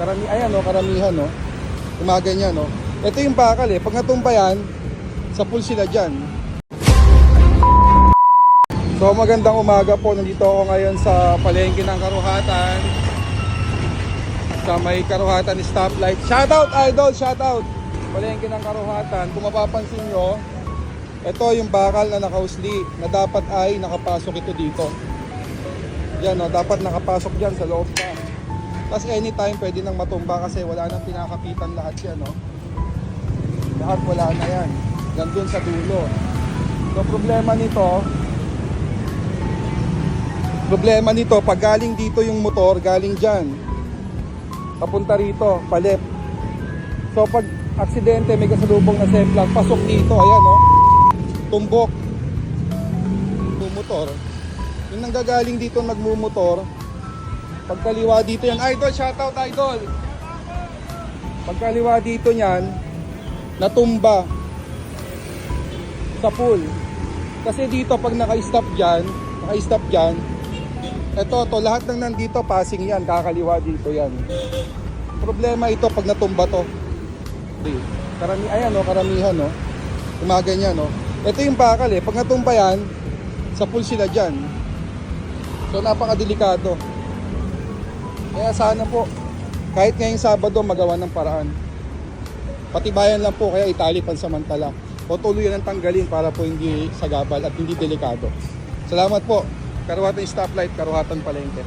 Ayan, no, karamihan, no. Gumaganyan, no. Ito yung bakal, eh. Pag natumba yan, sa pool sila dyan. So, magandang umaga po. Nandito ako ngayon sa palengke ng Karuhatan. Sa may Karuhatan stoplight. Shoutout, idol! Shoutout! Palengke ng Karuhatan. Kung mapapansin nyo, ito yung bakal na nakausli na dapat ay nakapasok ito dito. Yan, no, dapat nakapasok dyan sa loob pa. Tapos anytime pwede nang matumba kasi wala nang pinakapitan lahat yan, no? Lahat wala na yan. Yan dun sa dulo. So problema nito, pag galing dito yung motor, galing dyan, papunta rito, palep. So pag aksidente, may kasalubong na semplang, pasok dito, ayan, no? Tumbok. Motor. Yung nanggagaling dito nagmumotor, pagkaliwa dito yan, idol, shoutout idol. Pagkaliwa dito yan, natumba sa pool. Kasi dito pag naka-stop dyan, to lahat ng nandito passing yan, kakaliwa dito yan. Problema ito pag natumba to. Ayan, no, karamihan, no. Gumaganyan, no. Ito yung bakal, eh. Pag natumba yan, sa pool sila dyan. So napakadelikado. Kaya sana po, kahit ngayong Sabado magawa ng paraan. Patibayan lang po, kaya itali pansamantala. O tuluyan ang tanggalin para po hindi sagabal at hindi delikado. Salamat po. Karuhatan stoplight, Karuhatan Palengke.